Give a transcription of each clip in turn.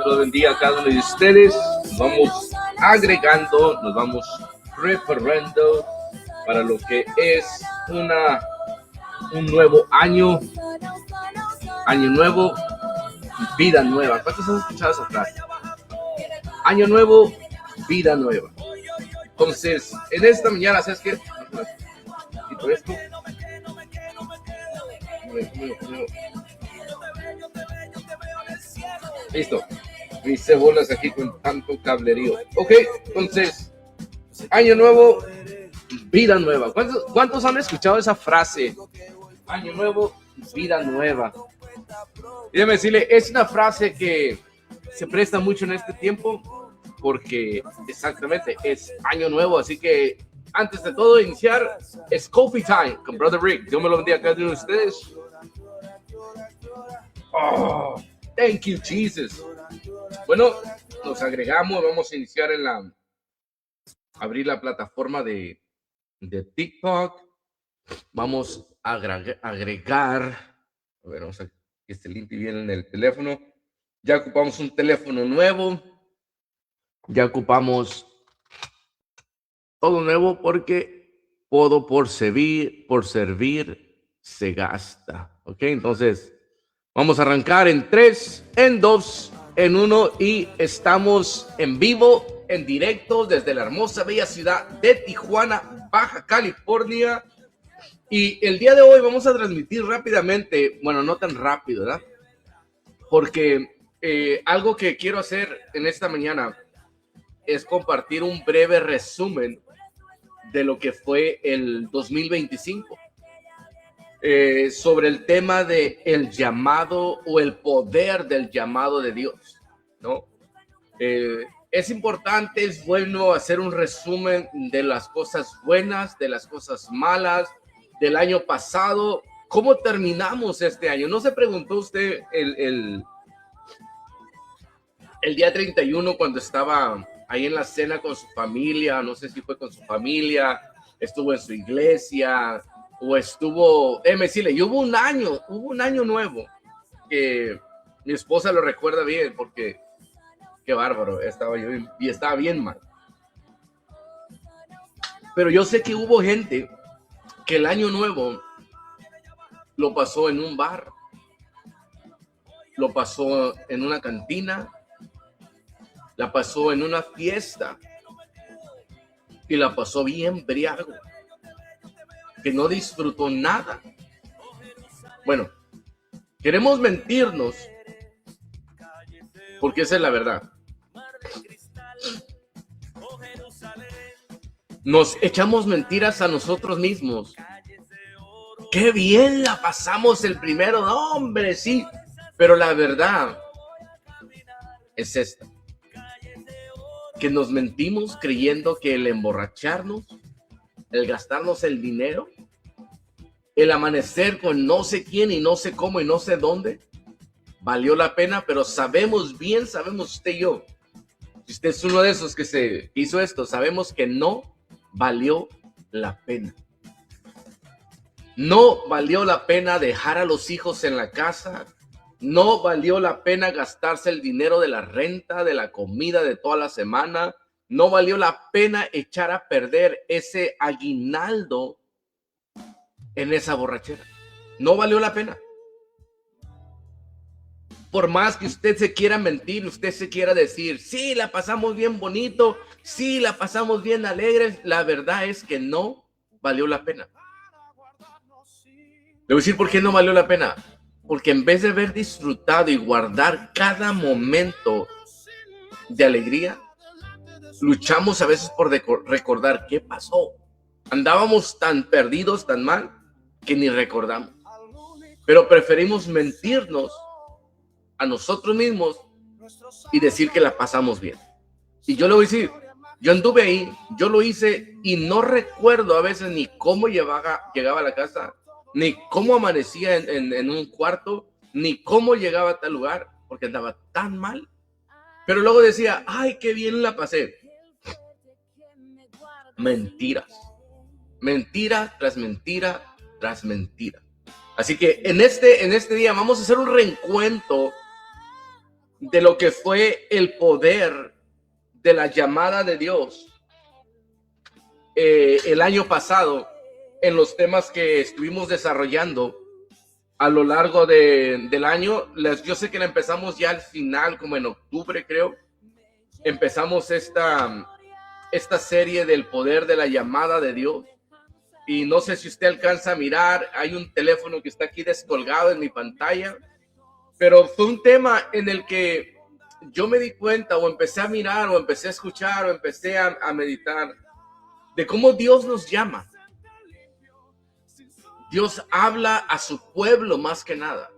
lo bendiga a cada uno de ustedes. Nos vamos agregando, nos vamos preparando para lo que es un nuevo año. Año nuevo, vida nueva. ¿Cuántos han escuchado esa frase? Año nuevo, vida nueva. Entonces, en esta mañana, ¿sabes qué? Quito esto. Listo. Hice bolas aquí con tanto cablerío. Ok, entonces, año nuevo, vida nueva. ¿Cuántos han escuchado esa frase? Año nuevo, vida nueva. Déjame decirle, es una frase que se presta mucho en este tiempo porque exactamente es año nuevo. Así que antes de todo iniciar, es Coffee Time con Brother Rick. Dios me lo bendiga a cada uno de ustedes. Oh, thank you, Jesus. Bueno, nos agregamos, vamos a iniciar abrir la plataforma de TikTok. Vamos a agregar, a ver, vamos a que esté limpio bien en el teléfono. Ya ocupamos un teléfono nuevo. Ya ocupamos todo nuevo porque todo por servir se gasta. Ok, entonces vamos a arrancar en 3, en 2, en 1 y estamos en vivo, en directo desde la hermosa bella ciudad de Tijuana, Baja California. Y el día de hoy vamos a transmitir rápidamente, bueno, no tan rápido, ¿verdad? Porque algo que quiero hacer en esta mañana es compartir un breve resumen de lo que fue el 2025. Sobre el tema de el llamado o el poder del llamado de Dios, ¿no? Es importante, es bueno hacer un resumen de las cosas buenas, de las cosas malas del año pasado. ¿Cómo terminamos este año? ¿No se preguntó usted el día 31 cuando estaba ahí en la cena con su familia? No sé si fue con su familia, estuvo en su iglesia o estuvo, decirle, y hubo un año nuevo que mi esposa lo recuerda bien porque qué bárbaro, estaba bien mal. Pero yo sé que hubo gente que el año nuevo lo pasó en un bar, lo pasó en una cantina, la pasó en una fiesta y la pasó bien briago, que no disfrutó nada. Bueno, queremos mentirnos porque esa es la verdad. Nos echamos mentiras a nosotros mismos. ¡Qué bien la pasamos el primero! ¡No, hombre, sí! Pero la verdad es esta. Que nos mentimos creyendo que el emborracharnos, el gastarnos el dinero, el amanecer con no sé quién y no sé cómo y no sé dónde, valió la pena, pero sabemos usted y yo, si usted es uno de esos que se hizo esto, sabemos que no valió la pena. No valió la pena dejar a los hijos en la casa. No valió la pena gastarse el dinero de la renta, de la comida de toda la semana. No valió la pena echar a perder ese aguinaldo en esa borrachera. No valió la pena. Por más que usted se quiera mentir, usted se quiera decir, sí, la pasamos bien bonito, sí, la pasamos bien alegres, la verdad es que no valió la pena. Le voy a decir por qué no valió la pena. Porque en vez de haber disfrutado y guardar cada momento de alegría, luchamos a veces por recordar qué pasó. Andábamos tan perdidos, tan mal, que ni recordamos. Pero preferimos mentirnos a nosotros mismos y decir que la pasamos bien. Y yo le voy a decir, yo anduve ahí, yo lo hice y no recuerdo a veces ni cómo llegaba a la casa, ni cómo amanecía en un cuarto, ni cómo llegaba a tal lugar, porque andaba tan mal. Pero luego decía, ay, qué bien la pasé. Mentiras. Mentira tras mentira tras mentira. Así que en este día vamos a hacer un reencuentro de lo que fue el poder de la llamada de Dios el año pasado en los temas que estuvimos desarrollando a lo largo del año. Yo sé que la empezamos ya al final, como en octubre creo. Empezamos esta serie del poder de la llamada de Dios. Y no sé si usted alcanza a mirar, hay un teléfono que está aquí descolgado en mi pantalla, pero fue un tema en el que yo me di cuenta, o empecé a mirar, o empecé a escuchar, o empecé a meditar de cómo Dios nos llama. Dios habla a su pueblo más que nada.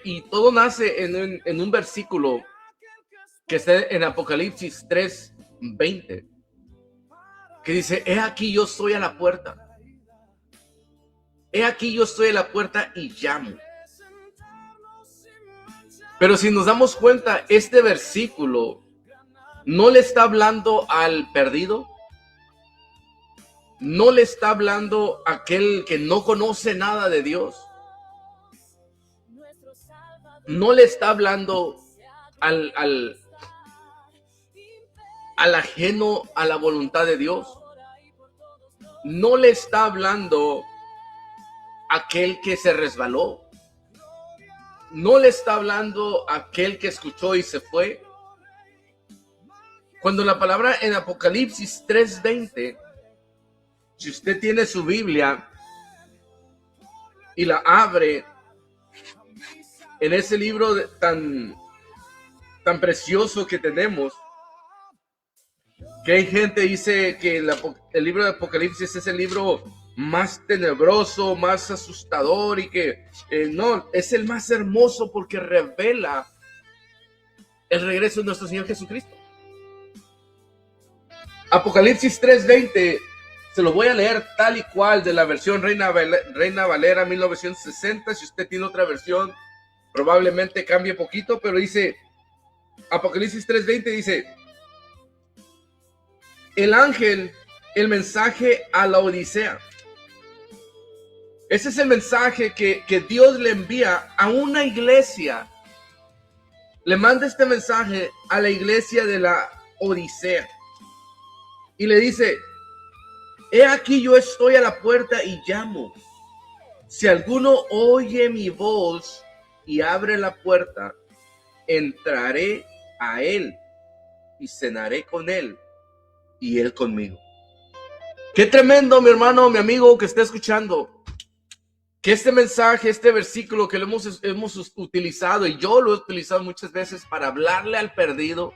Y todo nace en un versículo que está en Apocalipsis 3:20, que dice: he aquí yo estoy a la puerta. He aquí yo estoy a la puerta y llamo. Pero si nos damos cuenta, este versículo no le está hablando al perdido, no le está hablando a aquel que no conoce nada de Dios, no le está hablando al ajeno a la voluntad de Dios, no le está hablando a aquel que se resbaló, no le está hablando a aquel que escuchó y se fue. Cuando la palabra en Apocalipsis 3:20, si usted tiene su Biblia y la abre, en ese libro tan precioso que tenemos, que hay gente dice que el libro de Apocalipsis es el libro más tenebroso, más asustador, y que no, es el más hermoso porque revela el regreso de nuestro Señor Jesucristo. Apocalipsis 3:20, se lo voy a leer tal y cual de la versión Reina Valera 1960. Si usted tiene otra versión, probablemente cambie poquito, pero dice, Apocalipsis 3:20 dice: el ángel, el mensaje a la Odisea. Ese es el mensaje que Dios le envía a una iglesia. Le manda este mensaje a la iglesia de la Odisea. Y le dice: he aquí yo estoy a la puerta y llamo. Si alguno oye mi voz y abre la puerta, entraré a él y cenaré con él y él conmigo. Qué tremendo, mi hermano, mi amigo que está escuchando, que este mensaje, este versículo que lo hemos utilizado, y yo lo he utilizado muchas veces para hablarle al perdido,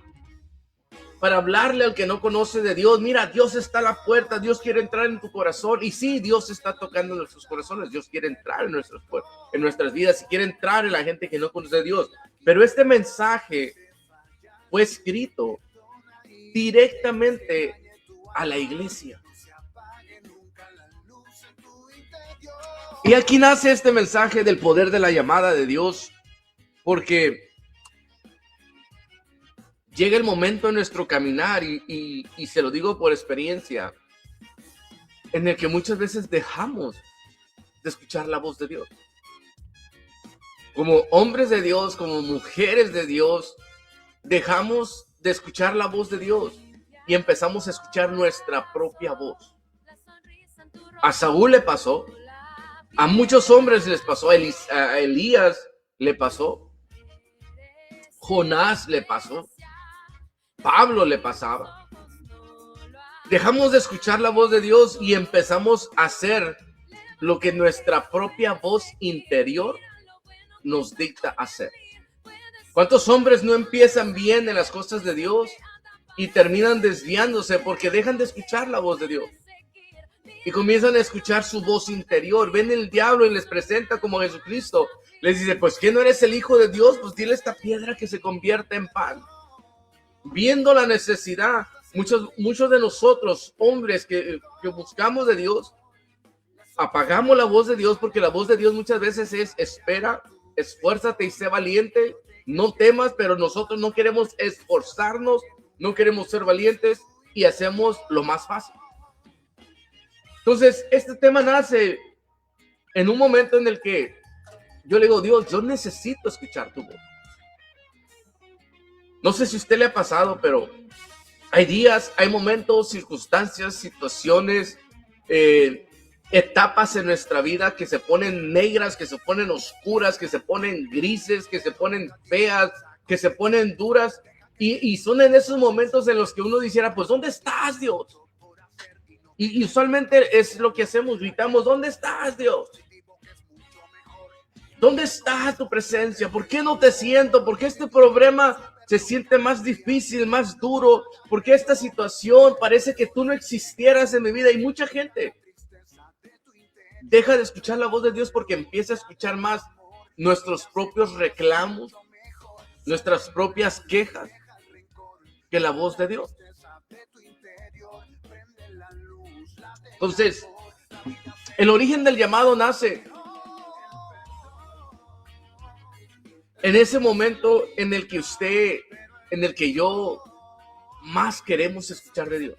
para hablarle al que no conoce de Dios. Mira, Dios está a la puerta, Dios quiere entrar en tu corazón. Y sí, Dios está tocando nuestros corazones, Dios quiere entrar en nuestras vidas, y quiere entrar en la gente que no conoce a Dios. Pero este mensaje fue escrito directamente a la iglesia. Y aquí nace este mensaje del poder de la llamada de Dios, porque llega el momento en nuestro caminar, y se lo digo por experiencia, en el que muchas veces dejamos de escuchar la voz de Dios. Como hombres de Dios, como mujeres de Dios, dejamos de escuchar la voz de Dios y empezamos a escuchar nuestra propia voz. A Saúl le pasó, a muchos hombres les pasó, a Elías le pasó, Jonás le pasó, Pablo le pasaba. Dejamos de escuchar la voz de Dios y empezamos a hacer lo que nuestra propia voz interior nos dicta hacer. ¿Cuántos hombres no empiezan bien en las cosas de Dios y terminan desviándose porque dejan de escuchar la voz de Dios y comienzan a escuchar su voz interior? Ven el diablo y les presenta como Jesucristo. Les dice: pues ¿qué no eres el Hijo de Dios? Pues dile a esta piedra que se convierta en pan. Viendo la necesidad, muchos de nosotros, hombres que buscamos de Dios, apagamos la voz de Dios, porque la voz de Dios muchas veces es: espera, esfuérzate y sé valiente, no temas. Pero nosotros no queremos esforzarnos, no queremos ser valientes y hacemos lo más fácil. Entonces, este tema nace en un momento en el que yo le digo: Dios, yo necesito escuchar tu voz. No sé si a usted le ha pasado, pero hay días, hay momentos, circunstancias, situaciones, etapas en nuestra vida que se ponen negras, que se ponen oscuras, que se ponen grises, que se ponen feas, que se ponen duras. Y son en esos momentos en los que uno dijera, pues, ¿dónde estás, Dios? Y usualmente es lo que hacemos, gritamos, ¿dónde estás, Dios? ¿Dónde está tu presencia? ¿Por qué no te siento? ¿Por qué este problema se siente más difícil, más duro? ¿Por qué esta situación parece que tú no existieras en mi vida? Y mucha gente deja de escuchar la voz de Dios porque empieza a escuchar más nuestros propios reclamos, nuestras propias quejas, que la voz de Dios. Entonces, el origen del llamado nace en ese momento en el que yo más queremos escuchar de Dios.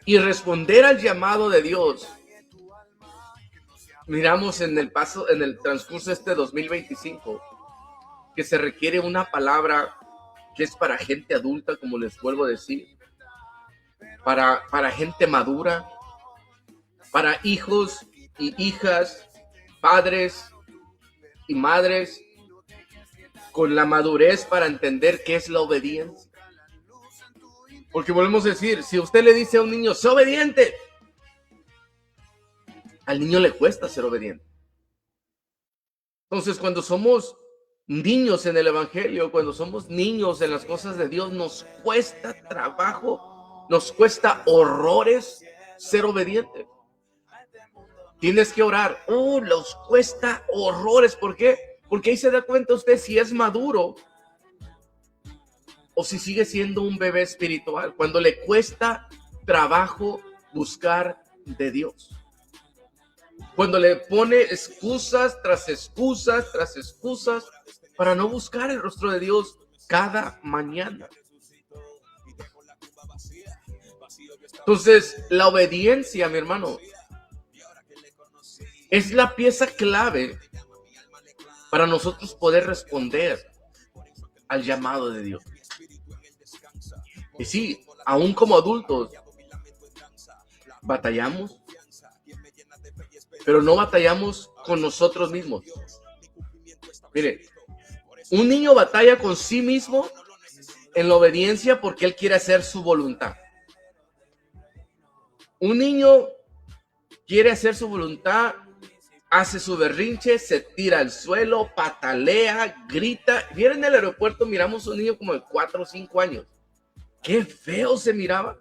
Y responder al llamado de Dios. Miramos en el transcurso de este 2025, que se requiere una palabra que es para gente adulta, como les vuelvo a decir, para gente madura, para hijos y hijas, padres y madres, con la madurez para entender qué es la obediencia. Porque volvemos a decir, si usted le dice a un niño, sé obediente, al niño le cuesta ser obediente. Entonces, cuando somos niños en el evangelio, cuando somos niños en las cosas de Dios, nos cuesta trabajo, nos cuesta horrores ser obediente. Tienes que orar. Nos cuesta horrores. ¿Por qué? Porque ahí se da cuenta usted si es maduro o si sigue siendo un bebé espiritual. Cuando le cuesta trabajo buscar de Dios. Cuando le pone excusas tras excusas tras excusas para no buscar el rostro de Dios cada mañana. Entonces, la obediencia, mi hermano, es la pieza clave para nosotros poder responder al llamado de Dios. Y sí, aún como adultos, batallamos, pero no batallamos con nosotros mismos. Mire, un niño batalla con sí mismo en la obediencia porque él quiere hacer su voluntad. Un niño quiere hacer su voluntad, hace su berrinche, se tira al suelo, patalea, grita. Vieron en el aeropuerto, miramos a un niño como de 4 o 5 años. Qué feo se miraba.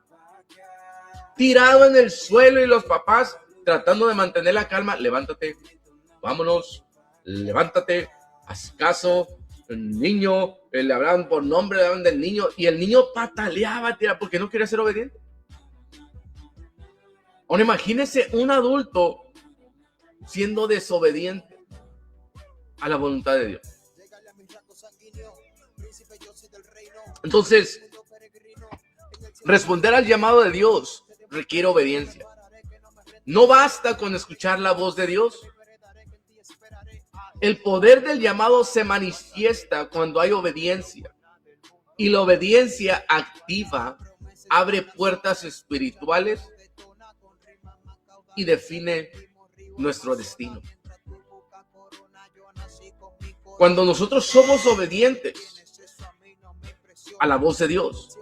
Tirado en el suelo y los papás tratando de mantener la calma. Levántate, vámonos, levántate, haz caso. El niño, le hablaban por nombre, le hablaban del niño y el niño pataleaba, tira, porque no quería ser obediente. Ahora imagínese un adulto siendo desobediente a la voluntad de Dios. Entonces, responder al llamado de Dios requiere obediencia. No basta con escuchar la voz de Dios. El poder del llamado se manifiesta cuando hay obediencia. Y la obediencia activa abre puertas espirituales y define nuestro destino. Cuando nosotros somos obedientes a la voz de Dios,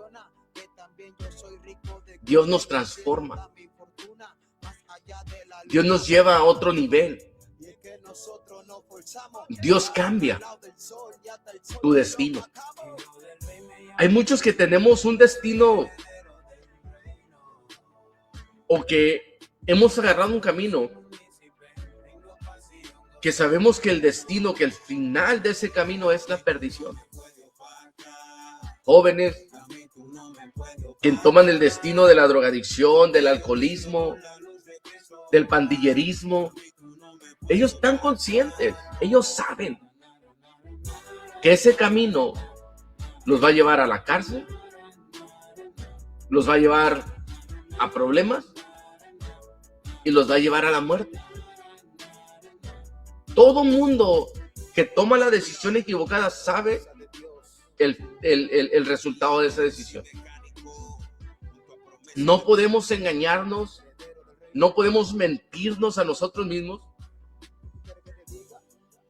Dios nos transforma. Dios nos lleva a otro nivel. Dios cambia tu destino. Hay muchos que tenemos un destino o que hemos agarrado un camino que sabemos que el destino, que el final de ese camino es la perdición. Jóvenes que toman el destino de la drogadicción, del alcoholismo, del pandillerismo. Ellos están conscientes, ellos saben que ese camino los va a llevar a la cárcel, los va a llevar a problemas y los va a llevar a la muerte. Todo mundo que toma la decisión equivocada sabe el resultado de esa decisión. No podemos engañarnos, no podemos mentirnos a nosotros mismos,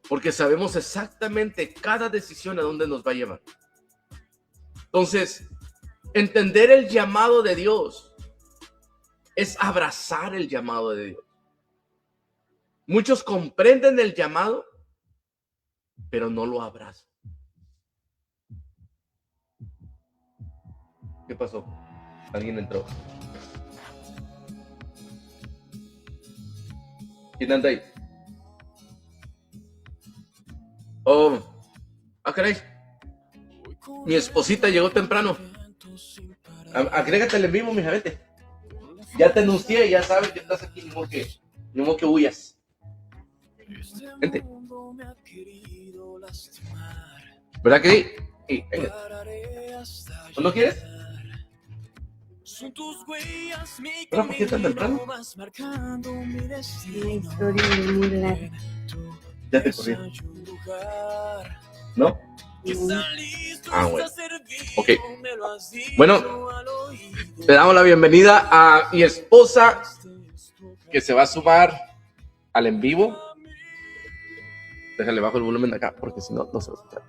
porque sabemos exactamente cada decisión a dónde nos va a llevar. Entonces, entender el llamado de Dios es abrazar el llamado de Dios. Muchos comprenden el llamado, pero no lo abrazan. ¿Qué pasó? Alguien entró. ¿Quién anda ahí? Oh, caray. Mi esposita llegó temprano. Agrégate en vivo, mija, vete. Ya te anuncié, ya sabes que estás aquí, ni modo que huyas. Vente. ¿Verdad que sí? Venga. ¿No quieres? ¿Pero por qué tan temprano? La historia es muy larga. Ya te corrí. ¿No? Bueno. Ok. Bueno, le damos la bienvenida a mi esposa que se va a sumar al en vivo. Déjale bajo el volumen de acá porque si no, no se va a escuchar.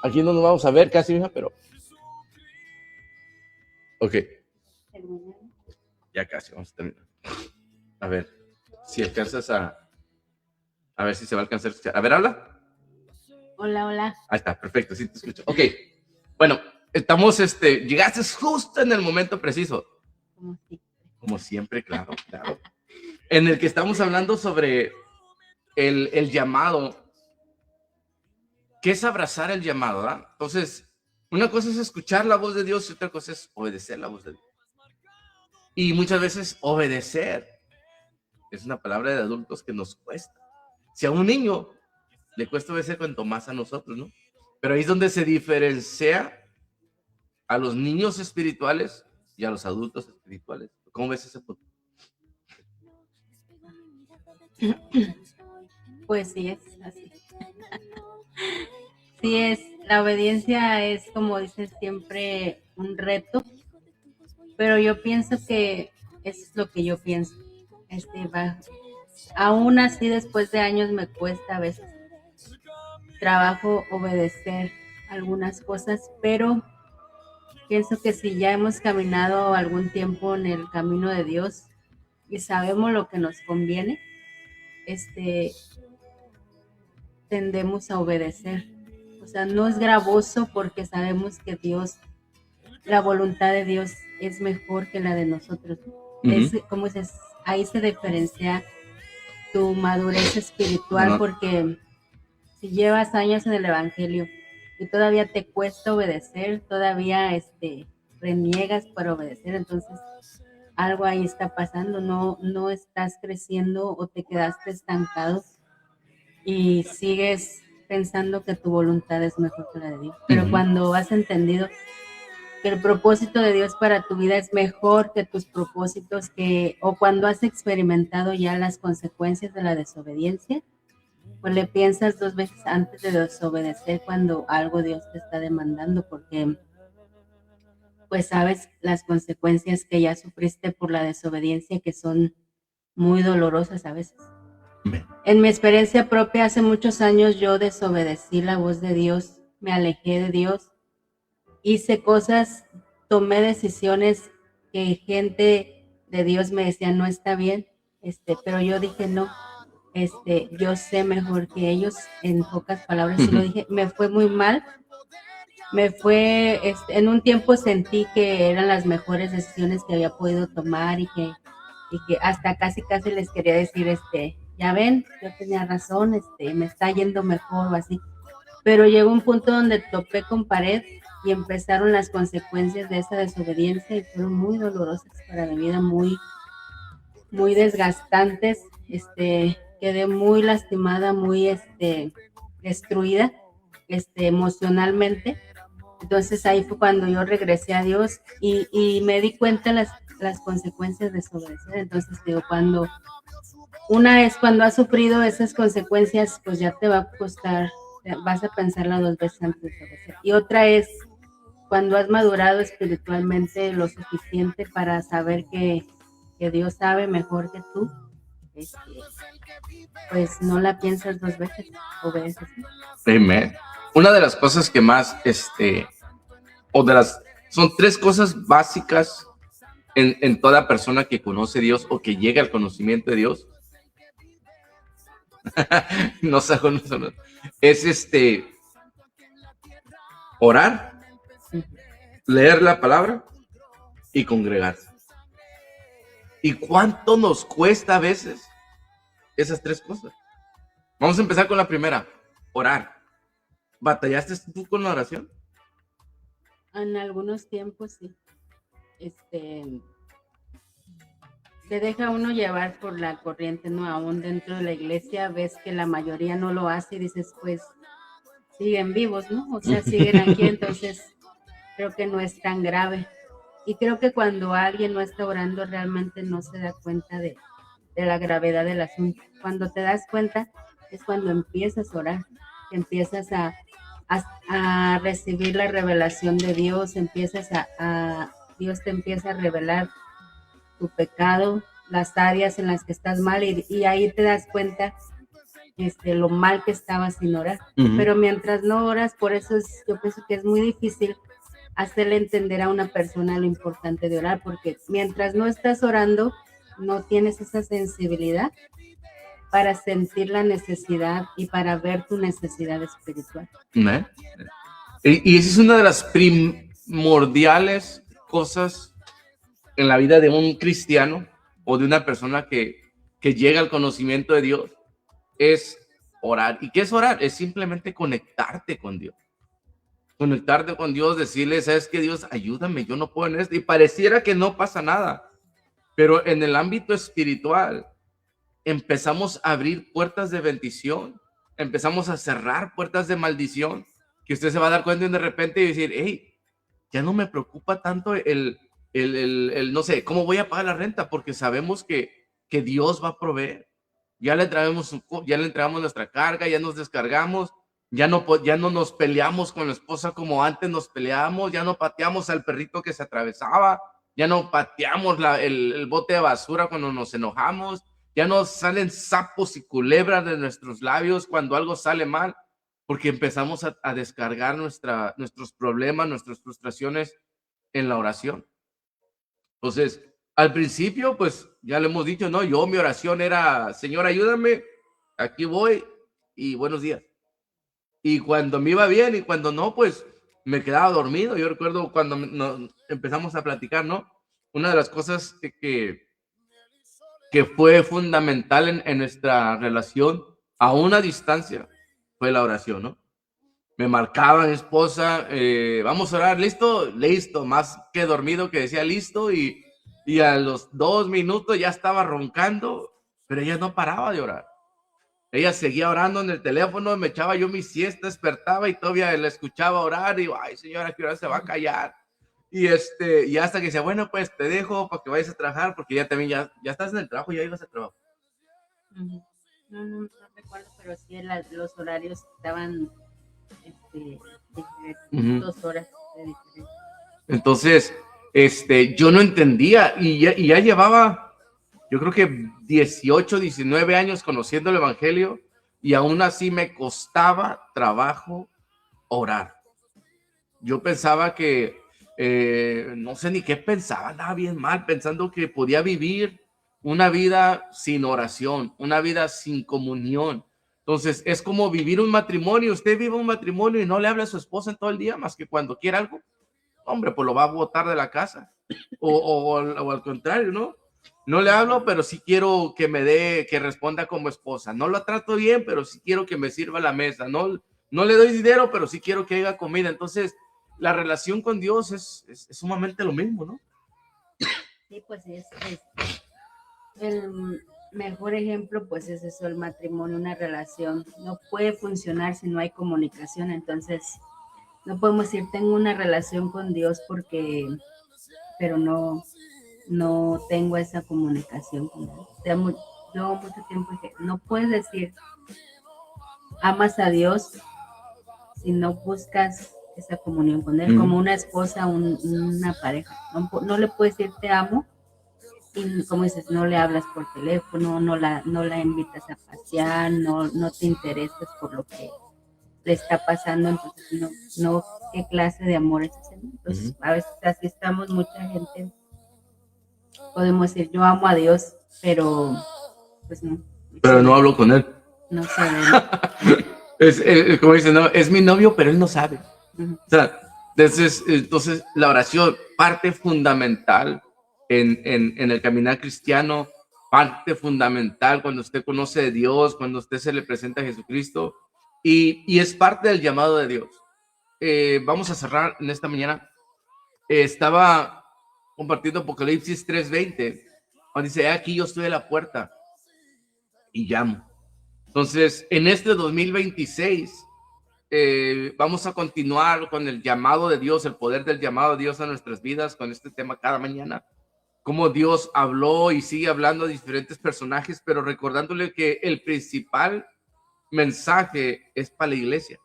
Aquí no nos vamos a ver casi, hija, pero... Ok. Ya casi vamos a terminar. A ver, si alcanzas a ver si se va a alcanzar a escuchar. A ver, habla. Hola, hola. Ahí está, perfecto, sí te escucho. Ok, bueno, estamos, llegaste justo en el momento preciso. Como siempre, claro. En el que estamos hablando sobre el llamado. ¿Qué es abrazar el llamado? ¿Verdad? Entonces, una cosa es escuchar la voz de Dios y otra cosa es obedecer la voz de Dios. Y muchas veces obedecer es una palabra de adultos que nos cuesta. Si a un niño le cuesta obedecer, cuanto más a nosotros, ¿no? Pero ahí es donde se diferencia a los niños espirituales y a los adultos espirituales. ¿Cómo ves ese punto? Pues sí, es así. Sí, la obediencia es, como dices, siempre un reto, pero yo pienso que eso es lo que yo pienso. Aún así, después de años, me cuesta a veces trabajo obedecer algunas cosas, pero pienso que si ya hemos caminado algún tiempo en el camino de Dios y sabemos lo que nos conviene, tendemos a obedecer. O sea, no es gravoso porque sabemos que la voluntad de Dios es mejor que la de nosotros. Como dices, ahí se diferencia tu madurez espiritual, porque si llevas años en el evangelio y todavía te cuesta obedecer, todavía reniegas para obedecer, entonces algo ahí está pasando, no estás creciendo o te quedaste estancado y sigues pensando que tu voluntad es mejor que la de Dios. Pero cuando has entendido que el propósito de Dios para tu vida es mejor que tus propósitos, o cuando has experimentado ya las consecuencias de la desobediencia, pues le piensas 2 veces antes de desobedecer cuando algo Dios te está demandando, porque pues sabes las consecuencias que ya sufriste por la desobediencia, que son muy dolorosas a veces. En mi experiencia propia, hace muchos años yo desobedecí la voz de Dios, me alejé de Dios, hice cosas, tomé decisiones que gente de Dios me decía no está bien, pero yo dije no, yo sé mejor que ellos, en pocas palabras, y lo dije, me fue muy mal, en un tiempo sentí que eran las mejores decisiones que había podido tomar y que hasta casi les quería decir, ya ven, yo tenía razón, me está yendo mejor o así, pero llegó un punto donde topé con pared y empezaron las consecuencias de esa desobediencia y fueron muy dolorosas para mi vida, muy, muy desgastantes, quedé muy lastimada, muy destruida emocionalmente. Entonces ahí fue cuando yo regresé a Dios y me di cuenta las consecuencias de desobedecer. Entonces digo, cuando Una es cuando has sufrido esas consecuencias, pues ya te va a costar, vas a pensarla 2 veces antes de obedecer. Y otra es cuando has madurado espiritualmente lo suficiente para saber que Dios sabe mejor que tú, este, pues no la piensas 2 veces, obedeces. Amen. Una de las cosas que más, son 3 cosas básicas en toda persona que conoce a Dios o que llega al conocimiento de Dios. No sé, no. Es orar, leer la palabra y congregarse. ¿Y cuánto nos cuesta a veces esas 3 cosas? Vamos a empezar con la primera, orar. ¿Batallaste tú con la oración? En algunos tiempos sí. Se deja uno llevar por la corriente, ¿no? Aún dentro de la iglesia ves que la mayoría no lo hace y dices, pues siguen vivos, ¿no? O sea, siguen aquí, entonces creo que no es tan grave. Y creo que cuando alguien no está orando realmente no se da cuenta de la gravedad del asunto. Cuando te das cuenta es cuando empiezas a orar, empiezas a recibir la revelación de Dios, Dios te empieza a revelar tu pecado, las áreas en las que estás mal y ahí te das cuenta lo mal que estabas sin orar. Pero mientras no oras, por eso yo pienso que es muy difícil hacerle entender a una persona lo importante de orar, porque mientras no estás orando, no tienes esa sensibilidad para sentir la necesidad y para ver tu necesidad espiritual. Y esa es una de las primordiales cosas en la vida de un cristiano o de una persona que llega al conocimiento de Dios, es orar. ¿Y qué es orar? Es simplemente conectarte con Dios. Conectarte con Dios, decirle, ¿sabes qué, Dios? Ayúdame, yo no puedo en esto. Y pareciera que no pasa nada. Pero en el ámbito espiritual, empezamos a abrir puertas de bendición. Empezamos a cerrar puertas de maldición. Que usted se va a dar cuenta de repente y decir, hey, ya no me preocupa tanto no sé, cómo voy a pagar la renta, porque sabemos que Dios va a proveer. Ya le entregamos nuestra carga, ya nos descargamos, ya no nos peleamos con la esposa como antes nos peleábamos, ya no pateamos al perrito que se atravesaba, ya no pateamos el bote de basura cuando nos enojamos, ya no salen sapos y culebras de nuestros labios cuando algo sale mal, porque empezamos a descargar nuestros problemas, nuestras frustraciones en la oración. Entonces, al principio, pues ya lo hemos dicho, ¿no? Mi oración era, Señor, ayúdame, aquí voy y buenos días. Y cuando me iba bien y cuando no, pues me quedaba dormido. Yo recuerdo cuando empezamos a platicar, ¿no? Una de las cosas que fue fundamental en nuestra relación a una distancia fue la oración, ¿no? Me marcaba mi esposa, vamos a orar, ¿listo? Listo, más que dormido que decía listo y a los 2 minutos ya estaba roncando, pero ella no paraba de orar. Ella seguía orando en el teléfono, me echaba yo mi siesta, despertaba y todavía la escuchaba orar y digo, ay señora, ¿qué hora se va a callar? Y y hasta que decía, bueno, pues te dejo para que vayas a trabajar, porque ya también ya estás en el trabajo, ya ibas a trabajar. No recuerdo, pero sí los horarios estaban 2 horas de diferencia. Entonces, yo no entendía y ya llevaba, yo creo que 18, 19 años conociendo el evangelio y aún así me costaba trabajo orar. Yo pensaba que, no sé ni qué pensaba, andaba bien mal, pensando que podía vivir una vida sin oración, una vida sin comunión. Entonces, es como vivir un matrimonio. Usted vive un matrimonio y no le habla a su esposa en todo el día, más que cuando quiere algo. Hombre, pues lo va a botar de la casa. O al contrario, ¿no? No le hablo, pero sí quiero que responda como esposa. No lo trato bien, pero sí quiero que me sirva la mesa. No le doy dinero, pero sí quiero que haga comida. Entonces, la relación con Dios es sumamente lo mismo, ¿no? Sí, pues es el mejor ejemplo, pues es eso, el matrimonio, una relación. No puede funcionar si no hay comunicación, entonces no podemos decir tengo una relación con Dios pero no tengo esa comunicación con Él. O sea, yo mucho tiempo dije, no puedes decir amas a Dios si no buscas esa comunión con Él, como una esposa, una pareja. No le puedes decir te amo y, como dices, no le hablas por teléfono, no la invitas a pasear, no te interesas por lo que le está pasando, entonces no, ¿qué clase de amor es ese? Entonces, a veces así estamos mucha gente, podemos decir yo amo a Dios, pero pues no. Pero no hablo con Él. No sabe. Como dicen, no, es mi novio, pero Él no sabe. O sea, entonces la oración, parte fundamental en el caminar cristiano, parte fundamental cuando usted conoce de Dios, cuando usted se le presenta a Jesucristo, y es parte del llamado de Dios. Vamos a cerrar en esta mañana. Estaba compartiendo Apocalipsis 3:20, cuando dice, aquí yo estoy a la puerta y llamo. Entonces, en este 2026, vamos a continuar con el llamado de Dios, el poder del llamado de Dios a nuestras vidas, con este tema cada mañana. Cómo Dios habló y sigue hablando a diferentes personajes, pero recordándole que el principal mensaje es para la iglesia.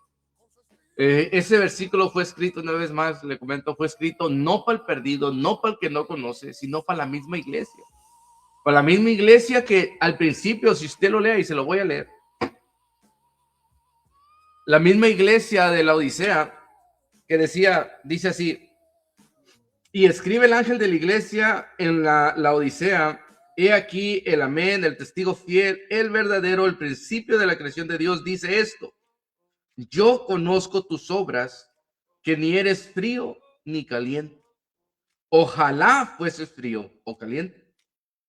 Ese versículo fue escrito, una vez más, le comento, fue escrito no para el perdido, no para el que no conoce, sino para la misma iglesia. Para la misma iglesia que al principio, si usted lo lea, y se lo voy a leer, la misma iglesia de la Odisea, que dice así, y escribe el ángel de la iglesia en la Odisea, he aquí el amén, el testigo fiel, el verdadero, el principio de la creación de Dios, dice esto, yo conozco tus obras, que ni eres frío ni caliente. Ojalá fueses frío o caliente,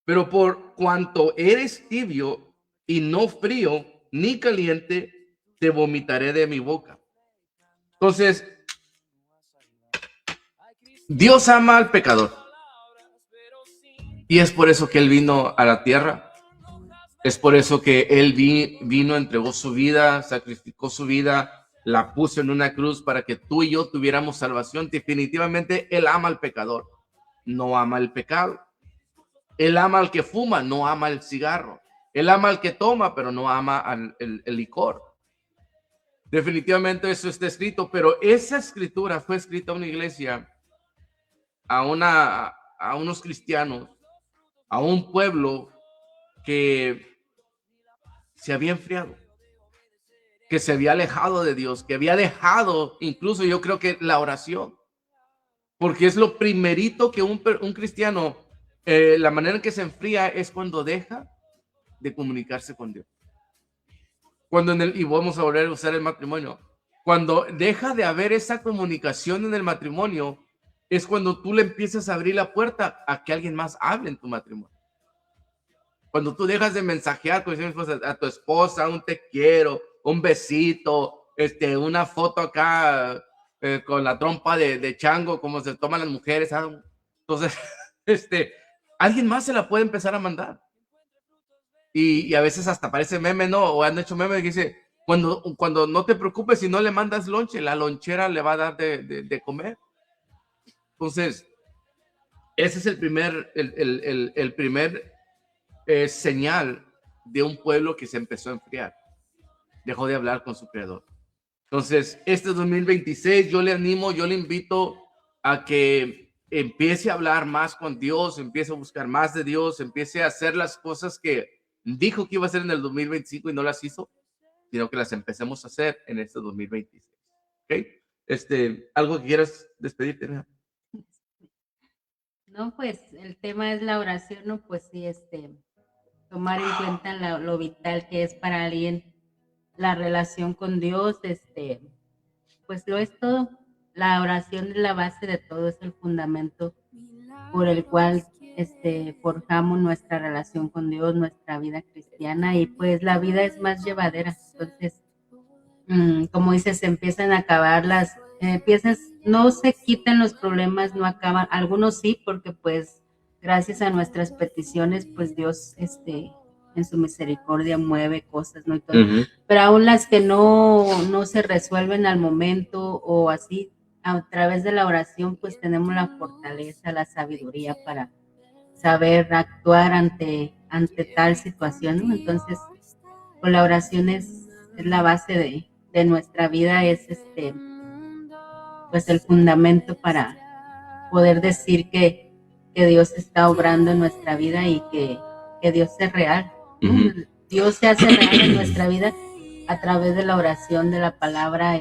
pero por cuanto eres tibio y no frío ni caliente, te vomitaré de mi boca. Entonces, Dios ama al pecador. Y es por eso que Él vino a la tierra. Es por eso que Él vino, entregó su vida, sacrificó su vida, la puso en una cruz para que tú y yo tuviéramos salvación. Definitivamente Él ama al pecador, no ama el pecado. Él ama al que fuma, no ama el cigarro. Él ama al que toma, pero no ama el licor. Definitivamente eso está escrito, pero esa escritura fue escrita a una iglesia, a unos cristianos, a un pueblo que se había enfriado, que se había alejado de Dios, que había dejado incluso yo creo que la oración, porque es lo primerito que un cristiano, la manera en que se enfría es cuando deja de comunicarse con Dios. Y vamos a volver a usar el matrimonio. Cuando deja de haber esa comunicación en el matrimonio, es cuando tú le empiezas a abrir la puerta a que alguien más hable en tu matrimonio. Cuando tú dejas de mensajear a tu esposa, un te quiero, un besito, una foto acá con la trompa de chango, como se toman las mujeres. Entonces, alguien más se la puede empezar a mandar. Y a veces hasta parece meme, ¿no? O han hecho meme que dice, cuando no te preocupes si no le mandas lonche, la lonchera le va a dar de comer. Entonces, ese es el primer señal de un pueblo que se empezó a enfriar. Dejó de hablar con su creador. Entonces, este 2026 yo le animo, yo le invito a que empiece a hablar más con Dios, empiece a buscar más de Dios, empiece a hacer las cosas que dijo que iba a hacer en el 2025 y no las hizo, sino que las empecemos a hacer en este 2026. ¿Ok? ¿Algo que quieras despedirte, Reja? No, pues el tema es la oración, ¿no? Pues sí, tomar en cuenta lo vital que es para alguien la relación con Dios, pues lo es todo. La oración es la base de todo, es el fundamento por el cual forjamos nuestra relación con Dios, nuestra vida cristiana, y pues la vida es más llevadera. Entonces, como dices, se empiezan a acabar no se quitan los problemas, no acaban, algunos sí, porque pues gracias a nuestras peticiones, pues Dios en su misericordia mueve cosas, ¿no? Y todo. Pero aún las que no se resuelven al momento o así, a través de la oración, pues tenemos la fortaleza, la sabiduría para saber actuar ante ante tal situación, ¿no? Entonces, pues la oración es la base de nuestra vida, es pues el fundamento para poder decir que Dios está obrando en nuestra vida y que Dios es real, ¿no? Ujú. Dios se hace real en nuestra vida a través de la oración, de la palabra,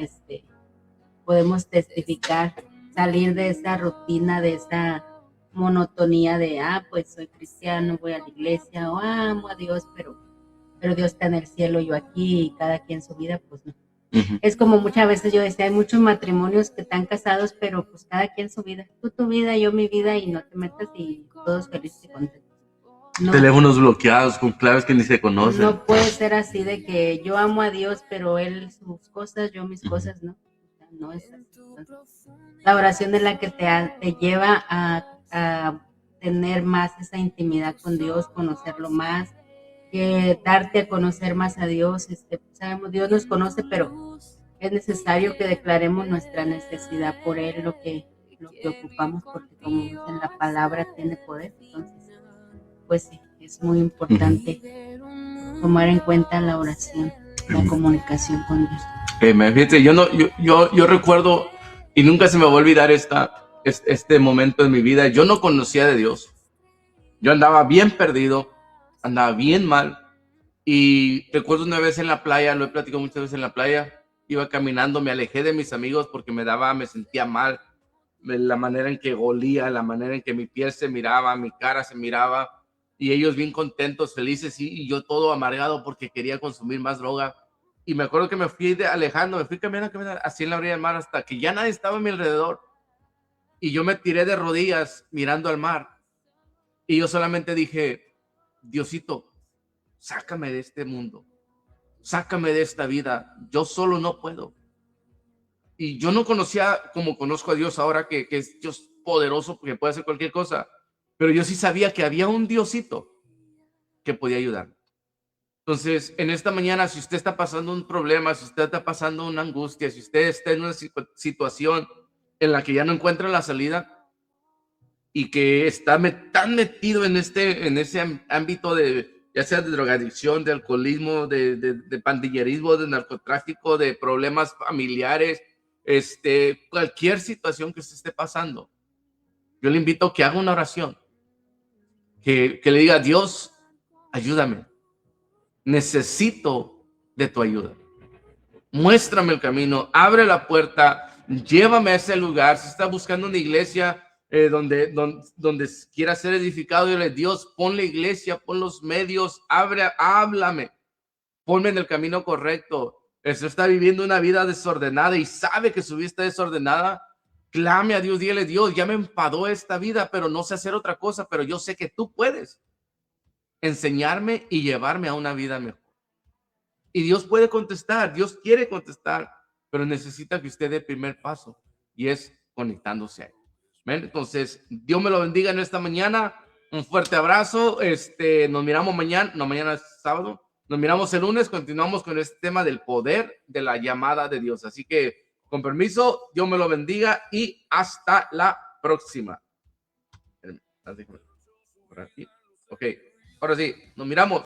podemos testificar, salir de esa rutina, de esa monotonía de, pues soy cristiano, voy a la iglesia, o amo a Dios, pero Dios está en el cielo, yo aquí, y cada quien su vida, pues no. Ujú. Es como muchas veces yo decía, hay muchos matrimonios que están casados, pero pues cada quien su vida, tú tu vida, yo mi vida, y no te metas y todos felices y contentos. No, Teléfonos bloqueados con claves que ni se conocen. no puede ser así de que yo amo a Dios, pero él sus cosas, yo mis cosas, ¿no? O sea, no es así. Entonces, la oración es la que te lleva a tener más esa intimidad con Dios, conocerlo más, que darte a conocer más a Dios. Sabemos, Dios nos conoce, pero es necesario que declaremos nuestra necesidad por Él, lo que ocupamos, porque como dice en la palabra tiene poder. Entonces, pues sí, es muy importante tomar en cuenta la oración, la comunicación con Dios. Fíjate, yo recuerdo, y nunca se me va a olvidar este momento en mi vida. Yo no conocía de Dios. Yo andaba bien perdido, andaba bien mal. Y recuerdo una vez en la playa, lo he platicado muchas veces en la playa, iba caminando, me alejé de mis amigos porque me sentía mal. La manera en que olía, la manera en que mi piel se miraba, mi cara se miraba, y ellos bien contentos, felices, y yo todo amargado porque quería consumir más droga. Y me acuerdo que me fui alejando, me fui caminando así en la orilla del mar hasta que ya nadie estaba a mi alrededor. Y yo me tiré de rodillas mirando al mar. Y yo solamente dije, Diosito, sácame de este mundo, sácame de esta vida, yo solo no puedo. Y yo no conocía como conozco a Dios ahora, que es Dios poderoso, porque puede hacer cualquier cosa, pero yo sí sabía que había un Diosito que podía ayudar. Entonces, en esta mañana, si usted está pasando un problema, si usted está pasando una angustia, si usted está en una situación en la que ya no encuentra la salida y que está tan metido en ese ámbito ya sea de drogadicción, de alcoholismo, de pandillerismo, de narcotráfico, de problemas familiares, cualquier situación que se esté pasando, yo le invito a que haga una oración, que le diga, Dios, ayúdame, necesito de tu ayuda, muéstrame el camino, abre la puerta, llévame a ese lugar. Si está buscando una iglesia donde quiera ser edificado, dile, Dios, pon la iglesia, pon los medios, háblame, ponme en el camino correcto. Usted está viviendo una vida desordenada y sabe que su vida está desordenada. Clame a Dios, dile, Dios, ya me enfadó esta vida, pero no sé hacer otra cosa, pero yo sé que tú puedes enseñarme y llevarme a una vida mejor. Y Dios puede contestar, Dios quiere contestar, pero necesita que usted dé el primer paso, y es conectándose a Él. ¿Ven? Entonces, Dios me lo bendiga en esta mañana. Un fuerte abrazo. Nos miramos mañana, no, mañana es sábado. Nos miramos el lunes, continuamos con este tema del poder de la llamada de Dios. Así que, con permiso, Dios me lo bendiga y hasta la próxima. Por aquí. Ok, ahora sí, nos miramos.